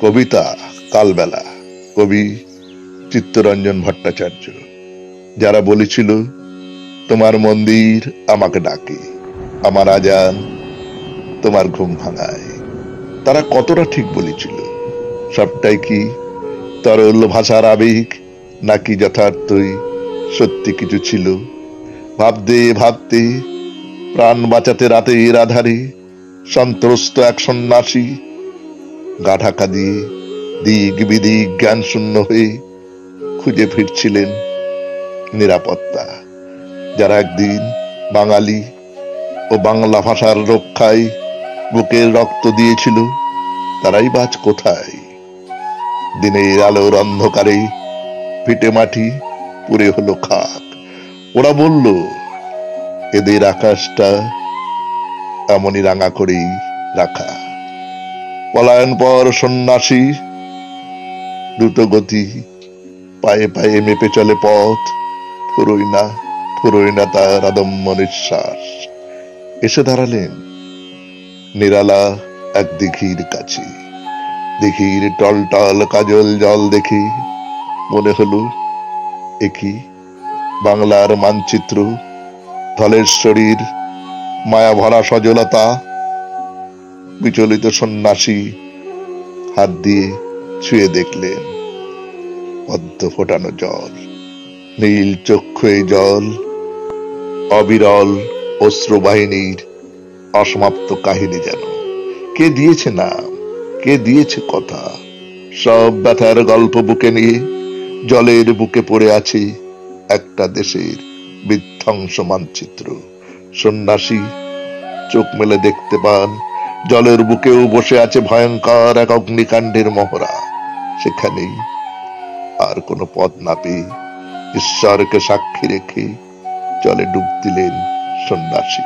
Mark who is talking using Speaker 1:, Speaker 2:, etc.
Speaker 1: কবিতা কালবেলা, কবি চিত্তরঞ্জন ভট্টাচার্য। যারা বলেছিল তোমার মন্দির আমাকে ডাকে, আমার আজান তোমার ঘুম ভাঙায়, তারা কতটা ঠিক বলেছিল? সবটাই কি তরল ভাষার আবেগ, নাকি যথার্থই সত্যি কিছু ছিল? ভাবতে ভাবতে প্রাণ বাঁচাতে রাতের আধারে সন্ত্রস্ত এক সন্ন্যাসী গা ঢাকা দিয়ে দিক বিদিক জ্ঞান শূন্য হয়ে খুঁজে ফিরছিলেন নিরাপত্তা। যারা একদিন বাঙালি ও বাংলা ভাষার রক্ষায় বুকের রক্ত দিয়েছিল, তারাই বাজ কোথায়? দিনের আলোর অন্ধকারে ভিটে মাটি পুড়ে হলো খাক। ওরা বলল এদের আকাশটা এমনই রাঙা করেই রাখা। পলায়ন পর সন্ন্যাসী দ্রুত গতি, পায়ে পায়ে মেপে চলে পথ, ফুরোয় না তার অদম্য নিঃশ্বাস। এসে দাঁড়ালেন নিরালা এক দিঘির কাছে। দিঘির টলটল কাজল জল দেখে মনে হলো একই বাংলার মানচিত্র, ধলেশ্বরীর মায়া ভরা সজলতা। বিচলিত সন্ন্যাসী হাত দিয়ে ছুঁয়ে দেখলেন পদ্ম ফোটানো জল, নীল চক্ষু এই জল অবিরল অশ্রুবাহিনীর অসমাপ্ত কাহিনী। যেন কে দিয়েছে নাম, কে দিয়েছে কথা। সব ব্যথার গল্প বুকে নিয়ে জলের বুকে পড়ে আছে একটা দেশের বিধ্বংস মানচিত্র। সন্ন্যাসী চোখ মেলে দেখতে পান জলের বুকেও বসে আছে ভয়ঙ্কর এক অগ্নিকাণ্ডের মহড়া। সেখানেই আর কোনো পথ না পেয়ে ঈশ্বরকে সাক্ষী রেখে জলে ডুব দিলেন সন্ন্যাসী।